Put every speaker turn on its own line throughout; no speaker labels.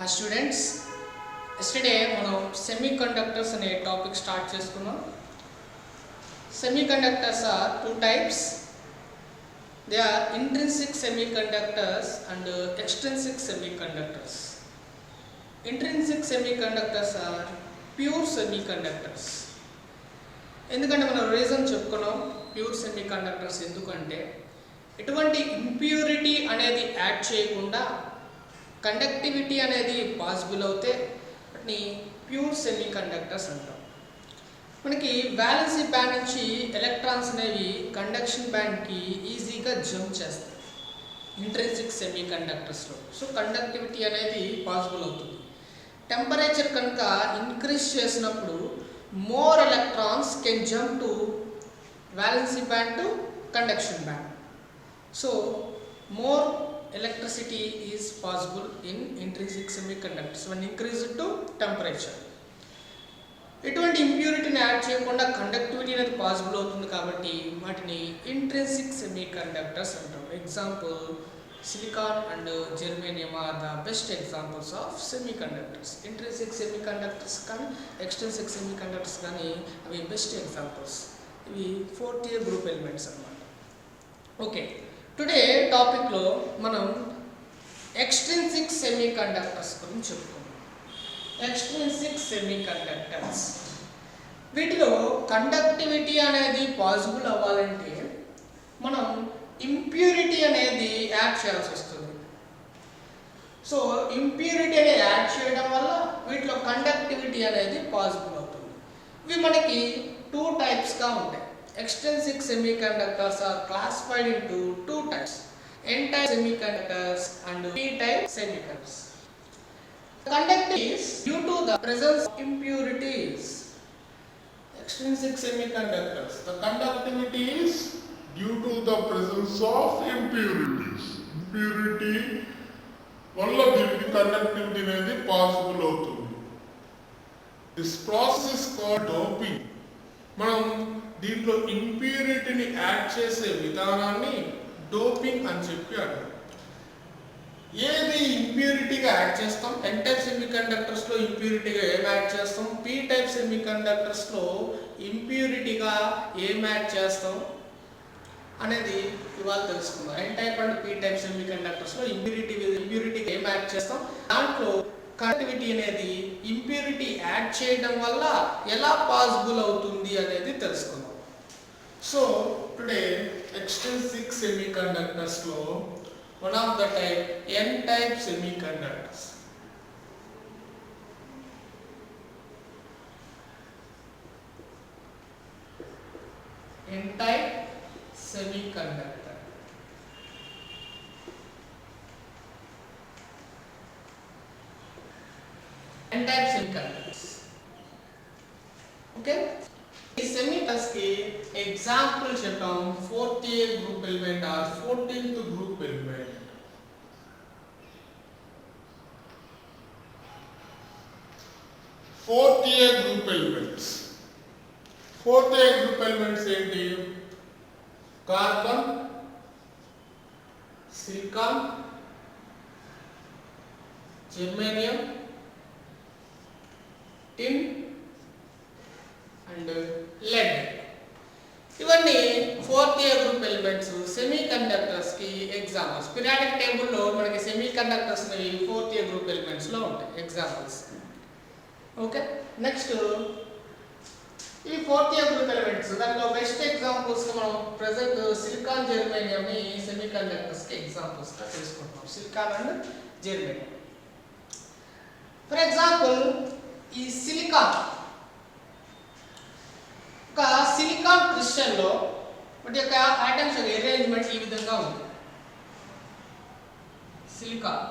Hi students, yesterday మనం semiconductors అనే topic start చేసుకున్నాం. Semiconductors are two types. They are intrinsic semiconductors and extrinsic semiconductors. Intrinsic semiconductors are pure semiconductors. ఎందుకంటే మనం reason చెప్పుకున్నాం pure semiconductors ఎందుకంటే ఎటువంటి impurity అనేది యాడ్ చేయకుండా కండక్టివిటీ అనేది పాసిబుల్ అవుతే వాటిని ప్యూర్ సెమీ కండక్టర్స్ అంటాం. మనకి వ్యాలెన్సీ బ్యాండ్ నుంచి ఎలక్ట్రాన్స్ అనేవి కండక్షన్ బ్యాండ్కి ఈజీగా జంప్ చేస్తాయి ఇంట్రిన్సిక్ సెమీ కండక్టర్స్లో. సో కండక్టివిటీ అనేది పాసిబుల్ అవుతుంది. టెంపరేచర్ కనుక ఇంక్రీజ్ చేసినప్పుడు more electrons can jump to valency band to conduction band. So more electricity is possible in intrinsic semiconductors when increased to temperature. ఎటువంటి ఇంప్యూరిటీని add చేయకుండా conductivity అనేది possible అవుతుంది కాబట్టి వాటిని ఇంట్రిన్సిక్ సెమీ కండక్టర్స్ అంటాం. Example silicon and germanium are the best examples of semiconductors. Intrinsic semiconductors కానీ extrinsic semiconductors కానీ అవి బెస్ట్ ఎగ్జాంపుల్స్. ఇవి ఫోర్త్ ఇయర్ గ్రూప్ ఎలిమెంట్స్ అన్నమాట. ఓకే, టుడే టాపిక్లో మనం ఎక్స్ట్రిన్సిక్ సెమీ కండక్టర్స్ గురించి చెప్పుకుందాం. ఎక్స్ట్రిన్సిక్ సెమీ కండక్టర్స్ వీటిలో కండక్టివిటీ అనేది పాసిబుల్ అవ్వాలంటే మనం ఇంప్యూరిటీ అనేది యాడ్ చేయాల్సి వస్తుంది. సో ఇంప్యూరిటీ అనేది యాడ్ చేయడం వల్ల వీటిలో కండక్టివిటీ అనేది పాసిబుల్ అవుతుంది. ఇవి మనకి టూ టైప్స్గా ఉంటాయి. Extrinsic semiconductors are classified into two types, n-type semiconductors and p-type semiconductors. Conductivity is due to the presence of impurities.
Extrinsic semiconductors, the conductivity is due to the presence of impurities. Impurity వల్ల దీనికి conductivity అనేది possible అవుతుంది. This process is called doping. మనం దీంట్లో ఇంప్యూరిటీని add చేసే విధానాన్ని doping అని చెప్పి అంటారు. ఏది ఇంప్యూరిటీగా యాడ్ చేస్తాం? ఎన్ టైప్ సెమీ కండక్టర్స్లో ఇంప్యూరిటీగా ఏం యాడ్ చేస్తాం? పీ టైప్ సెమీ కండక్టర్స్లో ఇంప్యూరిటీగా ఏం యాడ్ చేస్తాం అనేది ఇవాళ తెలుసుకుందాం. N type and P type సెమీ కండక్టర్స్లో ఇంప్యూరిటీగా ఏం యాడ్ చేస్తాం, దాంట్లో కండక్టివిటీ అనేది ఇంప్యూరిటీ యాడ్ చేయడం వల్ల ఎలా పాసిబుల్ అవుతుంది అనేది తెలుసుకుందాం. So today extrinsic semiconductors లో one of the type N type semiconductors. N type semiconductor. N-type semiconductors. Okay? ఈ సెమీకండక్టర్స్ కి ఎగ్జాంపుల్ చెప్పాం. 4th year group element or 14th group element. Fourth year group elements. Fourth year group elements ఏంటి? Carbon, silicon, germanium, tin and lead. ఇవన్నీ fourth year group elements semiconductors కి examples. Periodic టేబుల్లో మనకి semiconductors fourth year group elements లో ఉంటాయి examples. Okay, next ఈ fourth year group elements దాంట్లో best examples మనం ప్రెసెంట్ సిలికాన్, జెర్మేనియం ని సెమీ కండక్టర్స్ కి ఎగ్జాంపుల్స్ గా తీసుకుంటాం. Silicon and germanium. For example ఈ సిలికాన్, ఒక సిలికాన్ క్రిస్టల్ లో వాటి యొక్క ఆటమ్స్ అరేంజ్మెంట్ ఈ విధంగా ఉంది. సిలికాన్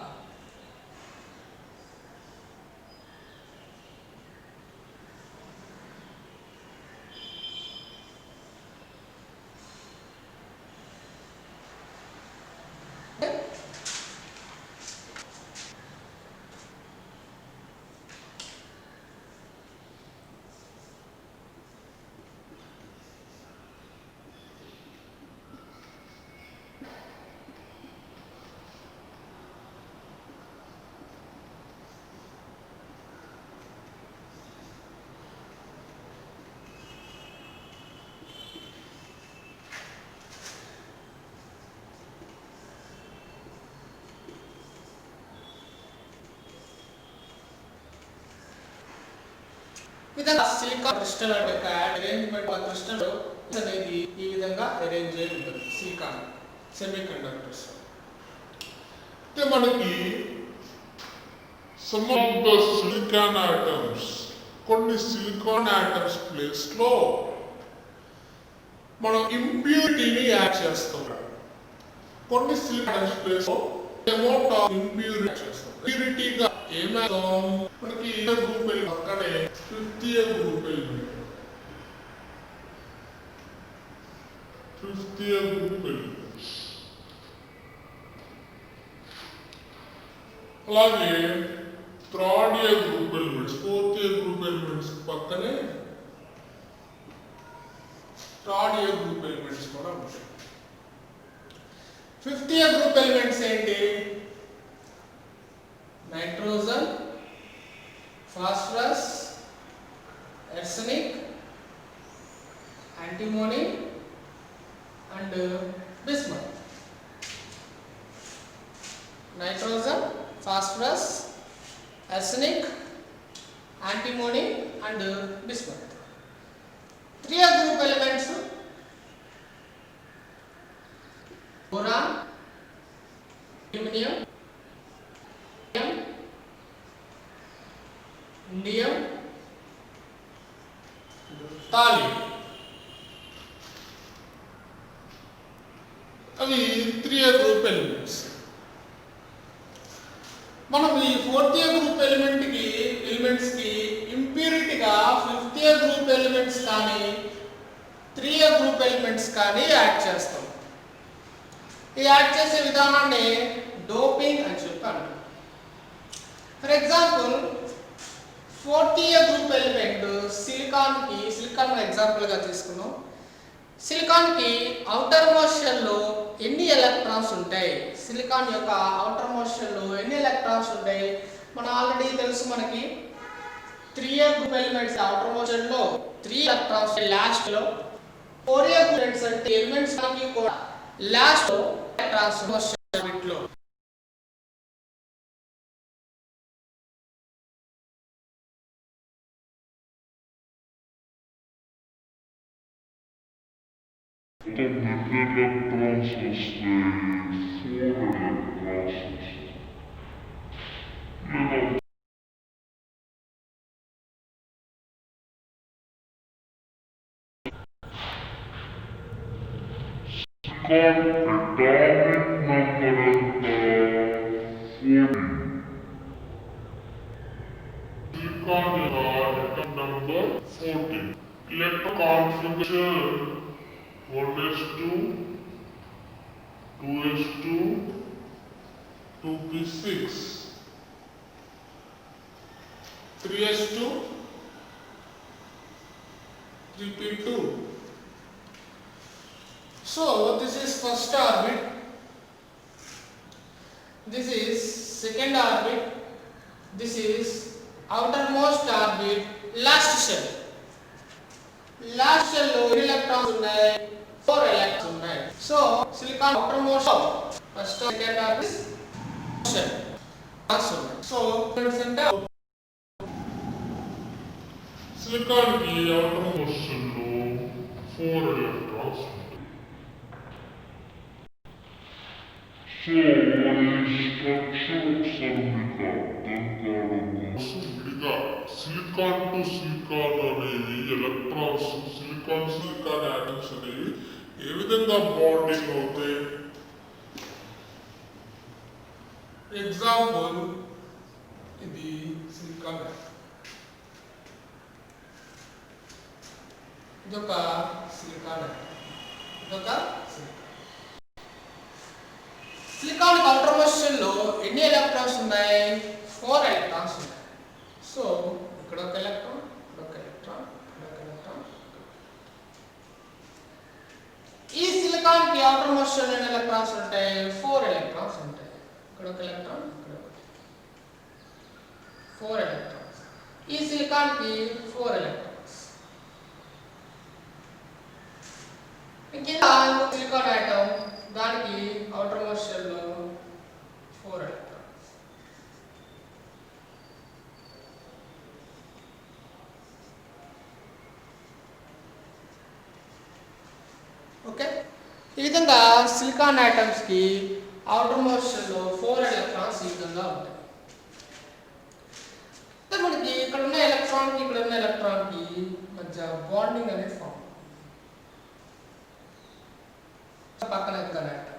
విధంగా సిలికాన్ క్రిస్టల్ యొక్క అరేంజ్మెంట్ ఆఫ్ క్రిస్టల్ అనేది ఈ విధంగా అరేంజ్ అయి ఉంటుంది సిలికాన్ సెమీ కండక్టర్స్.
అయితే మనకి some of the silicon atoms, కొన్ని సిలికాన్ ఆటమ్స్ ప్లేస్ లో మనం ఇంప్యూరిటీని యాడ్ చేస్తాం. కొన్ని సిలికాన్ ప్లేస్ లో అమౌంట్ ఆఫ్ ఇంప్యూరిటీ చేస్తాం. ఇంప్యూరిటీగా ఏమేస్తాం, మనకి గ్రూప్ పక్కనే తృతీయ గ్రూప్ ఎలిమెంట్, తృతీయ గ్రూప్ ఎలిమెంట్స్, అలాగే third year group elements, fourth year group elements పక్కనే థర్డ్ ఇయర్ గ్రూప్ ఎలిమెంట్స్ కూడా ఉంటాయి. ఫిఫ్త్ ఇయర్ గ్రూప్ ఎలిమెంట్స్ ఏంటి? Nitrogen, phosphorus, arsenic, antimony and bismuth. Nitrogen, phosphorus, arsenic, antimony and bismuth. 3 group elements boron, aluminium, indium, thallium. అవి 3 group elements. మనం ఈ 4th group elements కి ఇంప్యూరిటీగా 5th group elements కానీ 3 group elements కానీ add చేస్తాం. ఈ add చేసే విధానాన్ని డోపింగ్ అని చెప్పాను. For example 4th group element silicon example గా తీసుకున్నాం. సిలికాన్ కి అవుటర్ మోస్ట్ షెల్ లో ఎన్ని ఎలక్ట్రాన్స్ ఉంటాయి, సిలికాన్ యొక్క అవుటర్ మోస్ట్ షెల్ లో ఎన్ని ఎలక్ట్రాన్స్ ఉంటాయి మనం ఆల్రెడీ తెలుసు. మనకి 3 group elements outermost shell లో 3 ఎలక్ట్రాన్స్, లాస్ట్ లో 4 గ్రూప్ ఎలిమెంట్స్ అంటే ఎలిమెంట్స్ మనకి కూడా లాస్ట్ లో ఎలక్ట్రాన్స్ మోస్ట్ షెల్ బిట్లో. electrons వస్తాయి, 4 electrons వస్తాయి. Atomic number ఎంత? 40. Silicon atom number 40. Electron configuration 1s2, 2s2, 2p6, 3s2, 3p2.
So this is first orbit, this is second orbit, this is outermost orbit, last shell. Last shell లో ఎన్ని electrons ఉన్నాయి? 4 electrons ఉన్నాయి. So silicon outermost first second orbit shell ఉన్నాయి. So అంటే
silicon కి outermost shell లో 4 electrons ఉంటాయి. So ఈ స్ట్రక్చర్ ఒకసారి మీకు అర్థం కావడం కోసం విడిగా సిలికాన్ టు సిలికాన్ అనేవి ఎలక్ట్రాన్స్, సిలికాన్ ఆటమ్స్ అనేవి ఏ విధంగా బాండింగ్ అవుతాయి.
ఎగ్జాంపుల్ ఇది సిలికాన్, ఇదొక సిలికాన్, ఇదొక సిలికాన్ అవుటర్మోస్ట్ షెల్ లో ఎన్ని ఎలక్ట్రాన్స్ ఉన్నాయి? 4 ఎలక్ట్రాన్స్ ఉన్నాయి. సో ఇక్కడ ఒక ఎలక్ట్రాన్, ఇక్కడ ఒక ఎలక్ట్రాన్, ఇక్కడ ఒక ఎలక్ట్రాన్. ఈ సిలికాన్ కి అవుటర్మోస్ట్ షెల్ ఎన్ని ఎలక్ట్రాన్స్ ఉంటాయి? 4 ఎలక్ట్రాన్స్ ఉంటాయి. ఇక్కడ ఒక ఎలక్ట్రాన్, ఇక్కడ ఒకటి, 4 ఎలక్ట్రాన్స్. ఈ సిలికాన్ కి 4 ఎలక్ట్రాన్స్. ఇంకా సిలికాన్ ఆటమ్, దానికి outer most shell లో 4 electrons. ఈ విధంగా సిలికాన్ ఆటమ్స్కి అవుటర్ మోస్ట్ షెల్లో 4 ఎలక్ట్రాన్స్ ఈ విధంగా ఉంటాయి. మనకి ఇక్కడ ఉన్న ఎలక్ట్రాన్కి ఇక్కడ ఉన్న ఎలక్ట్రాన్కి మధ్య బాండింగ్ అనేది ఫామ్ పక్కన కనెక్ట్.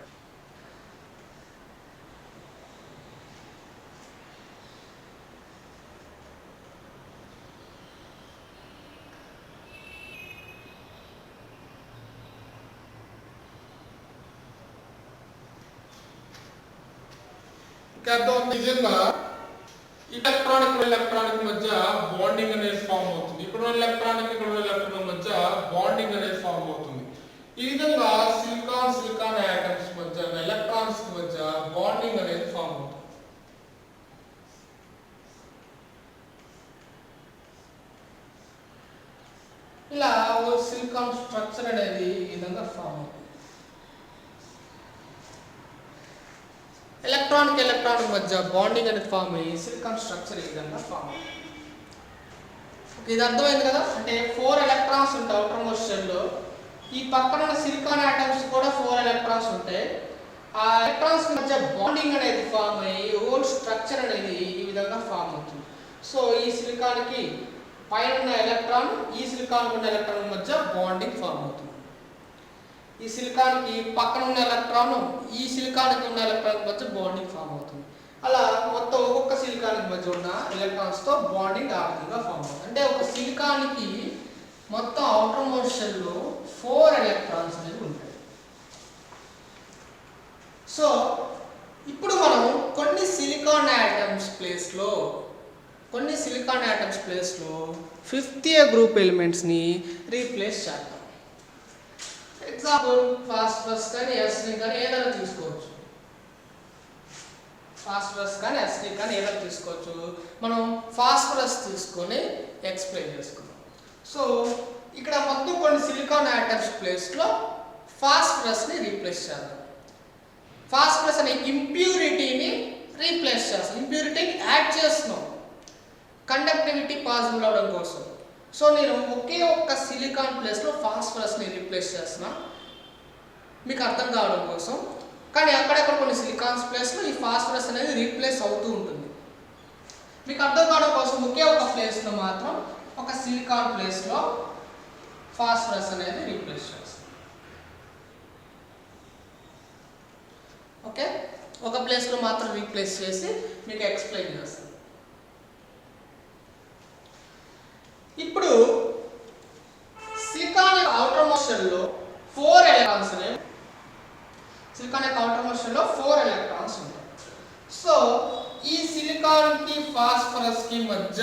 నిజంగా ఎలక్ట్రానిక్ మధ్య బాండింగ్ అనేది ఫామ్ అవుతుంది. ఇక్కడ ఎలక్ట్రాన్ మధ్య బాండింగ్ అనేది ఫామ్ అవుతుంది. ఈ విధంగా సిలికాన్ ఆటమ్స్ మధ్య ఎలక్ట్రాన్స్ మధ్య బాండింగ్ అనేది ఫామ్ అవుతుంది. ఇలా సిలికాన్ స్ట్రక్చర్ అనేది ఈ విధంగా ఫామ్ అవుతుంది. ఎలక్ట్రాన్ మధ్య బాండింగ్ అనేది ఫామ్ అయ్యి సిలికాన్ స్ట్రక్చర్ ఈ విధంగా ఫామ్ అవుతుంది. ఇది అర్థమైంది కదా. అంటే 4 ఎలక్ట్రాన్స్ ఉంటాయి అవుటర్ మోస్ట్ షెల్లో. ఈ పక్కన ఉన్న సిలికాన్ ఆటమ్స్ కూడా 4 ఎలక్ట్రాన్స్ ఉంటాయి. ఆ ఎలక్ట్రాన్స్ మధ్య బాండింగ్ అనేది ఫామ్ అయ్యి హోల్ స్ట్రక్చర్ అనేది ఈ విధంగా ఫామ్ అవుతుంది. సో ఈ సిలికాన్కి పైన ఉన్న ఎలక్ట్రాన్ ఈ సిలికాన్ ఉన్న ఎలక్ట్రాన్ మధ్య బాండింగ్ ఫామ్ అవుతుంది. ఈ సిలికాన్కి పక్కన ఉన్న ఎలక్ట్రాన్ ఈ సిలికాన్కి ఉన్న ఎలక్ట్రాన్ మధ్య బాండింగ్ ఫామ్ అవుతుంది. అలా మొత్తం ఒక్కొక్క సిలికాన్కి మధ్య ఉన్న ఎలక్ట్రాన్స్తో బాండింగ్ ఆ విధంగా ఫామ్ అవుతుంది. అంటే ఒక సిలికాన్కి మొత్తం అవుటర్ మోస్ట్ షెల్లో 4 ఎలక్ట్రాన్స్ అనేవి ఉంటాయి. సో ఇప్పుడు మనం కొన్ని సిలికాన్ ఆటమ్స్ ప్లేస్లో 5th గ్రూప్ ఎలిమెంట్స్ని రీప్లేస్ చేద్దాం. ఎగ్జాంపుల్ ఫాస్ఫరస్ కానీ ఎస్ని కానీ ఏదైనా తీసుకోవచ్చు. మనం ఫాస్ఫరస్ తీసుకొని ఎక్స్ప్లెయిన్ చేసుకుందాం. సో ఇక్కడ మొత్తం కొన్ని సిలికాన్ ఆటమ్స్ ప్లేస్లో ఫాస్ఫరస్ని రీప్లేస్ చేద్దాం. ఫాస్ఫరస్ అనే ఇంప్యూరిటీని రీప్లేస్ చేస్తాం. ఇంప్యూరిటీని యాడ్ చేస్తున్నాం కండక్టివిటీ పాసిబుల్ అవడం కోసం. సో నేను ఒకే ఒక్క సిలికాన్ ప్లేస్లో ఫాస్ఫరస్ని రీప్లేస్ చేస్తున్నా మీకు అర్థం కావడం కోసం. కానీ అక్కడక్కడ కొన్ని సిలికాన్స్ ప్లేస్లో ఈ ఫాస్ఫరస్ అనేది రీప్లేస్ అవుతూ ఉంటుంది. మీకు అర్థం కావడం కోసం ఒకే ఒక ప్లేస్లో మాత్రం ఒక సిలికాన్ ప్లేస్లో ఫాస్ఫరస్ అనేది రీప్లేస్ చేస్తాం. ఓకే, ఒక ప్లేస్లో మాత్రం రీప్లేస్ చేసి మీకు ఎక్స్ప్లెయిన్ చేస్తాను. ఇప్పుడు సిలికాన్ అవుటర్ మోస్ట్ షెల్లో 4 ఎలక్ట్రాన్స్ ఉంటాయి. సో ఈ సిలికాన్ కి ఫాస్ఫరస్ కి మధ్య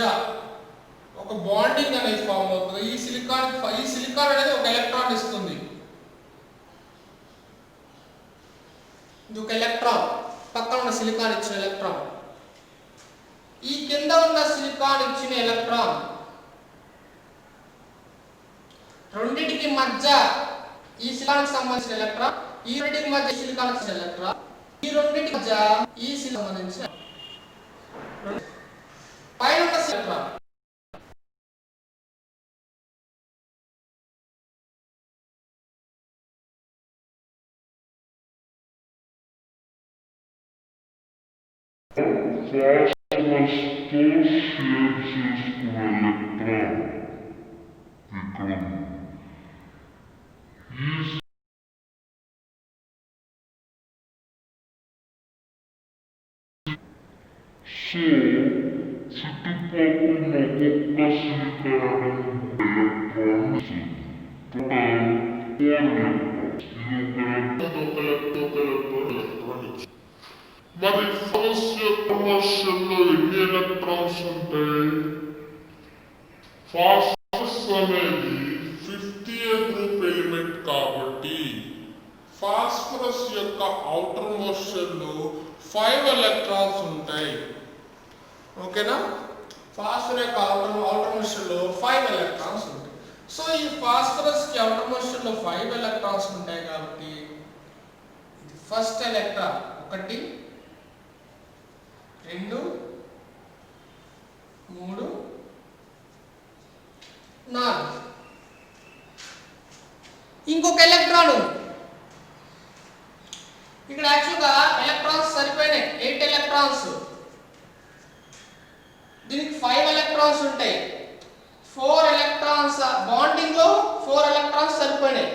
ఒక బాండింగ్ అనేది ఫామ్ అవుతుంది. ఈ సిలికాన్ అనేది ఒక ఎలక్ట్రాన్ ఇస్తుంది. ఇది ఒక ఎలక్ట్రాన్, పక్కన ఉన్న సిలికాన్ ఇచ్చిన ఎలక్ట్రాన్. ఈ కింద ఉన్న సిలికాన్ ఇచ్చిన ఎలక్ట్రాన్ రెండింటికి మధ్య ఈ సిలికాన్ సంబంధించిన ఎలక్ట్రాన్, ఈ రెండింటికి మధ్య సిలికాన్ ఇచ్చిన ఎలక్ట్రాన్, ఈ రెండింటికి మధ్య ఈ సిలికాన్ సంబంధించిన పైన ఉన్న ఎలక్ట్రాన్
మరి ఫాస్ఫరస్లో ఎన్ని ఎలక్ట్రాన్స్ ఉంటాయి? ఫాస్ఫరస్ అనేది 5th గ్రూప్ ఎలిమెంట్ కాబట్టి ఫాస్ఫరస్ యొక్క అవుటర్ మోస్ట్ షెల్లో 5 ఎలక్ట్రాన్స్ ఉంటాయి. ఓకేనా? ఫాస్ఫరస్ యొక్క అవుటర్ మోస్ట్ షెల్లో 5 ఎలక్ట్రాన్స్ ఉంటాయి. సో ఈ ఫాస్ఫరస్ కి అవుటర్ మోస్ట్ షెల్లో 5 ఎలక్ట్రాన్స్ ఉంటాయి కాబట్టి ఫస్ట్ ఎలక్ట్రాన్ 1 2 3 4 ఇంకొక ఎలక్ట్రాన్ ఉంది.
ఇక్కడ యాక్చువల్గా ఎలక్ట్రాన్స్ సరిపోయినాయి, 8 ఎలక్ట్రాన్స్. దీనికి 5 ఎలక్ట్రాన్స్ ఉంటాయి. 4 ఎలక్ట్రాన్స్ బాండింగ్ లో 4 ఎలక్ట్రాన్స్ సరిపోయినాయి.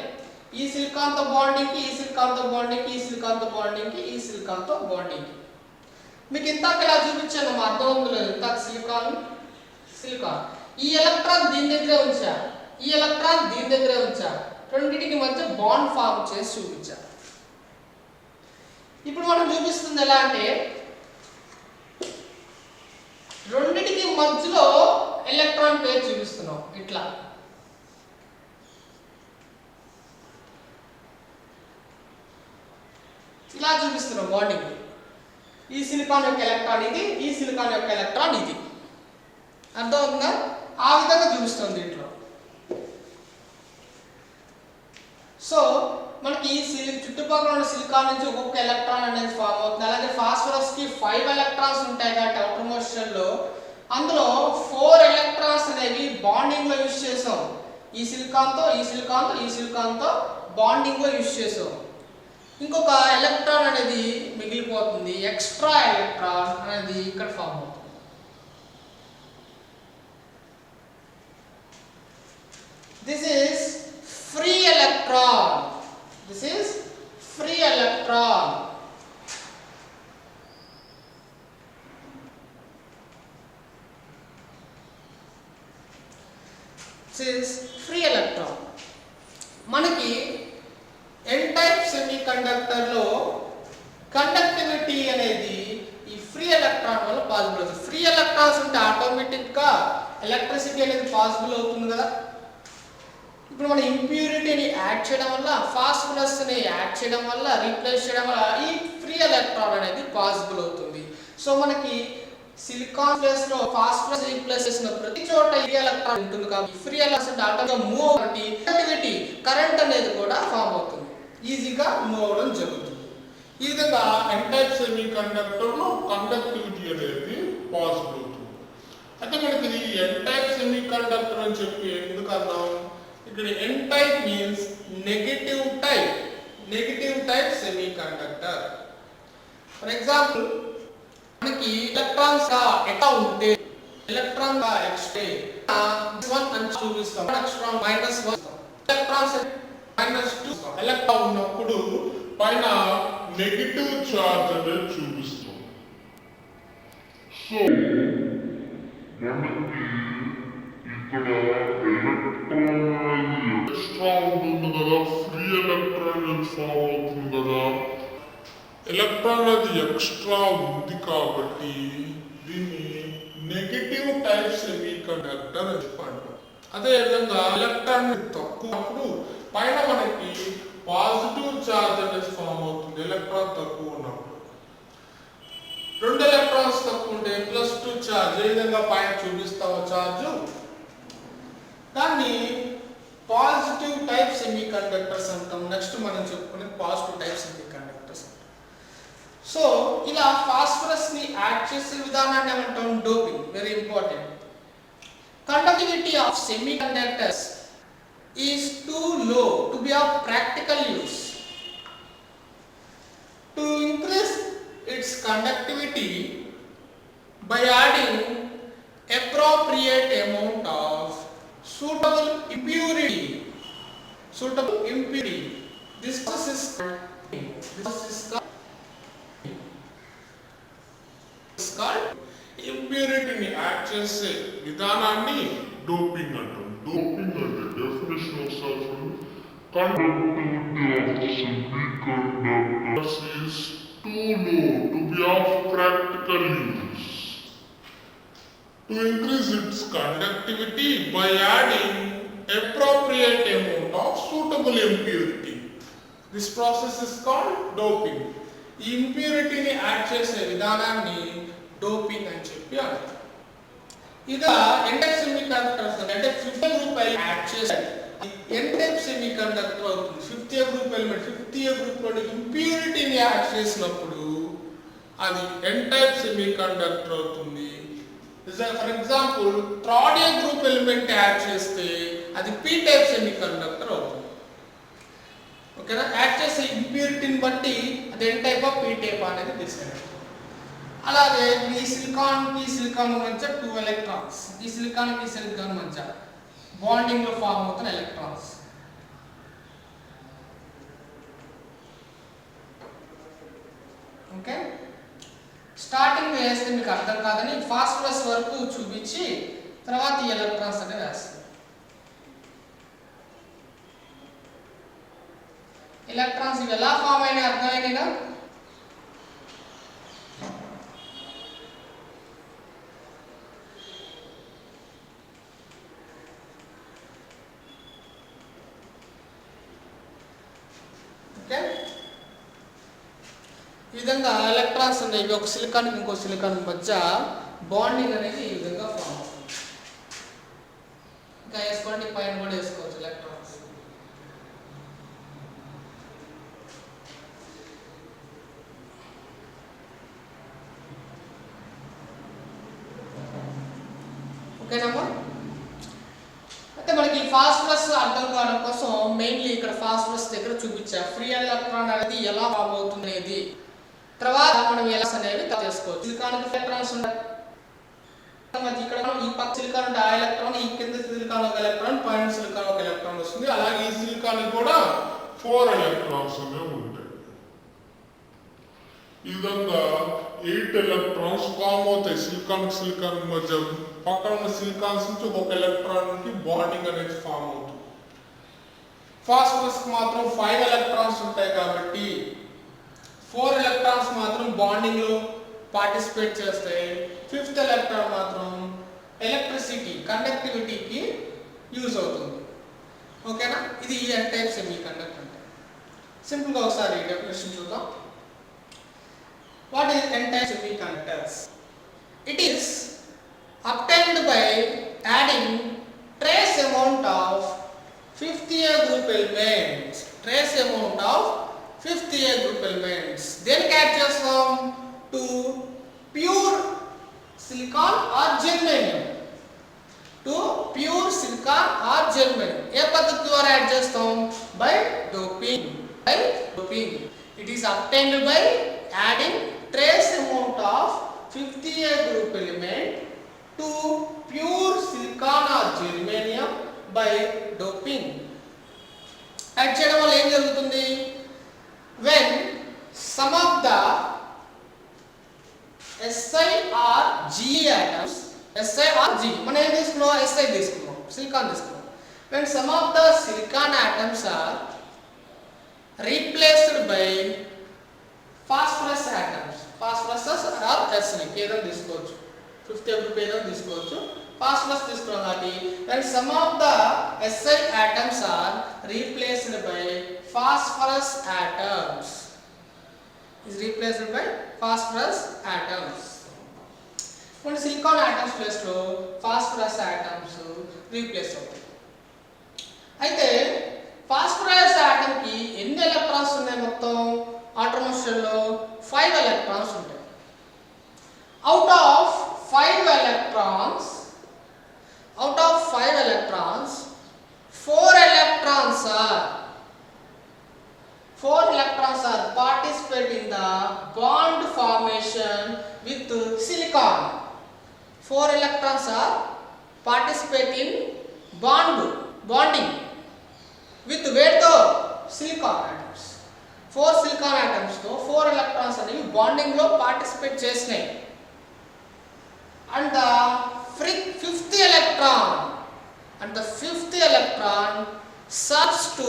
ఈ సిలికాన్ తో బాండింగ్ కి, ఈ సిలికాన్ తో బాండింగ్ కి, ఈ సిలికాన్ తో బాండింగ్ కి, ఈ సిలికాన్ తో బాండింగ్ కి. మీకు ఇంతకు ఇలా చూపించాను, మా అర్థం ఉంది లేదు. ఇంతకు సిలికాన్ ఈ ఎలక్ట్రాన్ దీని దగ్గరే ఉంచా, ఈ ఎలక్ట్రాన్ దీని దగ్గరే ఉంచా, రెండింటికి మధ్య బాండ్ ఫామ్ చేసి చూపించా. ఇప్పుడు మనం చూపిస్తుంది ఎలా అంటే రెండింటికి మధ్యలో ఎలక్ట్రాన్ పేరు చూపిస్తున్నాం. ఇట్లా ఇలా చూపిస్తున్నాం బాండింగ్. ఈ సిలికాన్ యొక్క ఎలక్ట్రాన్ ఇది, ఈ సిలికాన్ యొక్క ఎలక్ట్రాన్ ఇది. అర్థమవుతుందా? ఆ విధంగా చూపిస్తుంది దీంట్లో. సో మనకి ఈ చుట్టుపక్కల ఉన్న సిలికాన్ నుంచి ఒక్కొక్క ఎలక్ట్రాన్ అనేది ఫామ్ అవుతుంది. అలాగే ఫాస్ఫరస్ కి 5 ఎలక్ట్రాన్స్ ఉంటాయి కాబట్టి అవుటర్ మోస్ట్ షెల్ లో అందులో 4 ఎలక్ట్రాన్స్ అనేవి బాండింగ్ లో యూజ్ చేసాం. ఈ సిలికాన్ తో, ఈ సిలికాన్ తో, ఈ సిలికాన్ తో బాండింగ్ లో యూజ్ చేసాం. ఇంకొక ఎలక్ట్రాన్ అనేది మిగిలిపోతుంది, ఎక్స్ట్రా ఎలక్ట్రాన్ అనేది ఇక్కడ ఫామ్ అవుతుంది. This is free electron. This is free electron. This is free electron. మనకి n టైప్ సెమీకండక్టర్ లో కండక్టివిటీ అనేది ఈ ఫ్రీ ఎలక్ట్రాన్ వల్ల పాసిబుల్ అవుతుంది. ఫ్రీ ఎలక్ట్రాన్స్ ఉంటే ఆటోమేటిక్ గా ఎలక్ట్రిసిటీ అనేది పాసిబుల్ అవుతుంది కదా. ఇప్పుడు మన ఇంప్యూరిటీని యాడ్ చేయడం వల్ల, ఫాస్ఫరస్ ని యాడ్ చేయడం వల్ల, రీప్లేస్ చేయడం వల్ల ఈ ఫ్రీ ఎలక్ట్రాన్ అనేది పాసిబుల్ అవుతుంది. సో మనకి సిలికాన్ ప్లేస్ లో ఫాస్ఫరస్ రీప్లేస్ చేసిన ప్రతి చోట ఈ ఎలక్ట్రాన్ ఉంటుంది కాబట్టి ఫ్రీ ఎలక్ట్రాన్ ఆటోమేటిక్గా మూవ్ అవుతుంది. కండక్టివిటీ కరెంట్ అనేది కూడా ఫామ్ అవుతుంది, ఈజీగా మూవ్ అవడం జరుగుతుంది.
ఈ విధంగా n టైప్ సెమీకండక్టర్ లో కండక్టివిటీ అనేది పాసిబుల్ అవుతుంది. అయితే మనకి ఇది n టైప్ సెమీకండక్టర్ అని చెప్పి ఎందుకు అన్నాం? ఇక్కడ n type means negative type semiconductor. For example మనకి ఎలక్ట్రాన్స్ ఎట్లా ఉంటే ఎలక్ట్రాన్ ఎక్స్ట్రా -1 అని చూపిస్తాం, ఎలక్ట్రాన్ -1 ఎలక్ట్రాన్స్ -2 ఎలక్ట్రాన్ ఉన్నప్పుడు పైన నెగటివ్ చార్జ్ అనేది చూపిస్తాం. సో మనకి ఇక్కడ ఎలక్ట్రాన్ ఎక్స్ట్రా ఉంటుంది కదా, ఫ్రీ ఎలక్ట్రాన్ ఫామ్ అవుతుంది కదా. ఎలక్ట్రాన్ అది ఎక్స్ట్రా ఉంది కాబట్టి దీన్ని నెగటివ్ టైప్ సెమీకండక్టర్ అని చెప్పంటారు. అదే విధంగా ఎలక్ట్రాన్ తక్కువప్పుడు పైన మనకి పాజిటివ్ చార్జ్ అనేది ఫామ్ అవుతుంది. ఎలక్ట్రాన్ తక్కువ ఉన్నప్పుడు 2 ఎలక్ట్రాన్స్ తక్కువ ఉంటే +2 చార్జ్. ఏ విధంగా పైన చూపిస్తామో చార్జ్ దాన్ని పాజిటివ్ టైప్ సెమీకండక్టర్స్ అంటాం. నెక్స్ట్ మనం చెప్పుకునే పాజిటివ్ టైప్ సెమీకండక్టర్స్ అంటాం. సో ఇలా ఫాస్ఫరస్ ని యాడ్ చేసే విధానాన్ని ఏమంటాం? Doping. Very important. Conductivity of semiconductors is too low to be of practical use. To increase its conductivity by adding appropriate amount of suitable impurity. This process is called impurity ni add chese vidhananni doping antam. Doping ante definition ఒకసారి conductivity of semiconductors is too low to be of practical use. To increase its conductivity by adding appropriate amount of suitable impurity. This process is called doping. ఈ ఇంప్యూరిటీని add చేసే విధానాన్ని doping అని చెప్పి అంటారు. ఇక n type semiconductors అంటే 5th group add చేశారు, n type semiconductor అవుతుంది. 5th group element 5th group లో ఇంప్యూరిటీని యాడ్ చేసినప్పుడు అది n టైప్ సెమీకండక్టర్ అవుతుంది. For example 3rd group element add చేస్తే అది p టైప్ సెమీకండక్టర్ అవుతుంది. ఓకే,
ఓకేనా. యాడ్ చేసే ఇంప్యూరిటీని బట్టి అది N type of P type అనేది డిసైడ్. అలాగే ఈ సిలికాన్ మధ్య 2 ఎలక్ట్రాన్స్, ఈ సిలికాన్ మధ్య బాండింగ్ లో ఫామ్ అవుతున్న ఎలక్ట్రాన్స్. ఓకే, స్టార్టింగ్ వేస్తే మీకు అర్థం కాదని ఫాస్ఫరస్ వరకు చూపించి తర్వాత ఈ ఎలక్ట్రాన్స్ అనేది వేస్తాం. ఎలక్ట్రాన్స్ ఇవి ఎలా ఫామ్ అయినా అర్థమైనగా. ఓకే, ఈ విధంగా ఎలక్ట్రాన్స్ అనేవి ఒక సిలికాన్ ఇంకో సిలికాన్ మధ్య బాండింగ్ అనేది ఈ విధంగా ఫామ్ అవుతుంది. ఇంకా వేసుకోండి, పైన కూడా వేసుకోవచ్చు ఎలక్ట్రాన్స్. ఓకేనమ్మా. అయితే మనకి ఫాస్ఫరస్ అర్థం కావడం కోసం మెయిన్లీ ఇక్కడ ఫాస్ఫరస్ దగ్గర చూపించా ఫ్రీ ఎలక్ట్రాన్ అనేది ఎలా ఫామ్ అవుతుంది అనేది. తర్వాత మనం ఎలా అనేవి తెలుసుకోవచ్చు. సిలికాన్ ఎలక్ట్రాన్స్ ఉంటాయి, ఇక్కడ ఈ పక్క సిలికాన్ ఉంటే ఆ ఎలక్ట్రాన్, ఈ కింద సిలికాన్ ఒక ఎలక్ట్రాన్, పైన సిలికాన్ ఒక ఎలక్ట్రాన్ వస్తుంది.
అలాగే ఈ సిలికాన్ కూడా 4 ఎలక్ట్రాన్స్ అనేవి ఉంటాయి. ఈ విధంగా 8 ఎలక్ట్రాన్స్ ఫామ్ అవుతాయి సిలికాన్ మధ్య. పక్కన ఉన్న సిలికాన్స్ నుంచి ఒక ఎలక్ట్రాన్ కి బాండింగ్ అనేది ఫామ్ అవుతుంది.
ఫాస్ఫరస్ కి మాత్రం 5 ఎలక్ట్రాన్స్ ఉంటాయి కాబట్టి 4 ఎలక్ట్రాన్స్ మాత్రం బాండింగ్ లో పార్టిసిపేట్ చేస్తాయి. 5th ఎలక్ట్రాన్ మాత్రం ఎలక్ట్రిసిటీ కండక్టివిటీకి యూజ్ అవుతుంది. ఓకేనా, ఇది ఎన్ టైప్ సెమీ కండక్టర్ అంటే. సింపుల్ గా ఒకసారి డెఫినేషన్ చూద్దాం. What is N type semiconductors? It is obtained by adding trace amount of 5th year group elements. Trace amount of 5th year group elements. Then add చేస్తాం to pure silicon or germanium. To pure silicon or germanium. ఏ పద్ధతి ద్వారా add చేస్తాం? By doping. By doping. It is obtained by adding trace amount of 5th year group element to pure silicon or germanium by doping. Add చేయడం వల్ల ఏం జరుగుతుంది? When some of the Si or Ge atoms, Si or Ge, మనం ఏం తీసుకున్నాం? Si తీసుకున్నాం, silicon తీసుకున్నాం. When some of the silicon atoms are replaced by phosphorus atoms, phosphorus or Si ఏదైనా తీసుకోవచ్చు, 5th group ఏదైనా తీసుకోవచ్చు, phosphorus తీసుకున్నాం కాబట్టి when some of the Si atoms are replaced by phosphorus atoms, is replaced by phosphorus atoms. కొన్ని silicon atoms place లో phosphorus atoms replace అవుతాయి. అయితే ఫాస్ఫరస్ ఆటమ్ కి ఎన్ని ఎలక్ట్రాన్స్ ఉన్నాయి? మొత్తం ఆటోమస్ షెల్ లో 5 ఎలక్ట్రాన్స్ ఉంటాయి. Out of 5 electrons, 4 electrons are participate in the bond formation with silicon. 4 electrons are participate in bonding with where the silicon atoms. 4 silicon atoms తో 4 electrons అనేవి బాండింగ్ లో participate చేసినాయి. And the 5th electron serves to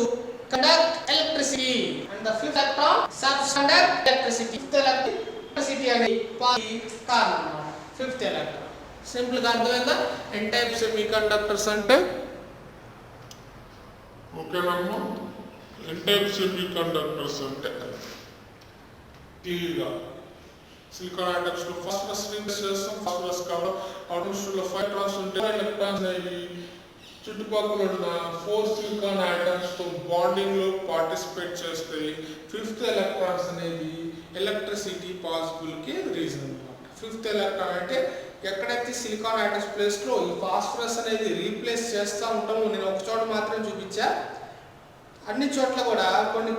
conduct electricity. And the 5th electron serves to conduct electricity. 5th electricity అనేది కారణం అన్నమాట 5th electron. Simple గా అర్థమైందా? ఎన్ type semi conductors అంటే.
ఓకేనమ్మా. ఎన్ టైప్ సెమీ కండక్టర్స్ అంటే టీగా సిలికాన్ ఆటమ్స్ లో ఫాస్ఫరస్ రింగ్స్ చేస్తాం. ఫాస్ఫరస్ కాబట్టి ఆటమ్స్ లో 5 ఎలక్ట్రాన్స్ ఉంటాయి. ఎలక్ట్రాన్స్ అనేవి చుట్టుపక్కల ఉన్న 4 సిలికాన్ ఆటమ్స్ తో బాండింగ్ లో పార్టిసిపేట్ చేస్తాయి. 5th ఎలక్ట్రాన్స్ అనేది ఎలక్ట్రిసిటీ పాసిబుల్ కి రీజన్ అన్నమాట. 5th ఎలక్ట్రాన్ అంటే ఎక్కడైతే సిలికాన్ ఆటమ్స్ ప్లేస్ లో ఈ ఫాస్ఫరస్ అనేది రీప్లేస్ చేస్తూ ఉంటాము. నేను ఒక చోట మాత్రం చూపించా.
అన్ని చోట్ల కూడా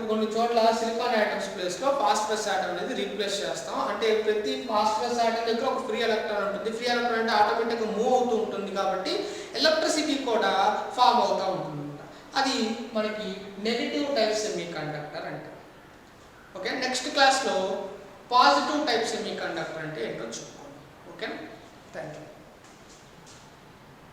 కొన్ని చోట్ల సిలికాన్ ఆటమ్స్ ప్లేస్లో ఫాస్ఫరస్ ఆటం అనేది రీప్లేస్ చేస్తాం. అంటే ప్రతి ఫాస్ఫరస్ ఆటం దగ్గర ఒక ఫ్రీ ఎలక్ట్రాన్ ఉంటుంది. ఫ్రీ ఎలక్ట్రాన్ అంటే ఆటోమేటిక్గా మూవ్ అవుతూ ఉంటుంది కాబట్టి ఎలక్ట్రిసిటీ కూడా ఫామ్ అవుతూ ఉంటుంది. అది మనకి నెగటివ్ టైప్ సెమీ కండక్టర్ అంటే. ఓకే, నెక్స్ట్ క్లాస్లో పాజిటివ్ టైప్ సెమీ కండక్టర్ అంటే ఏంటో చూద్దాం. Okay, thank you.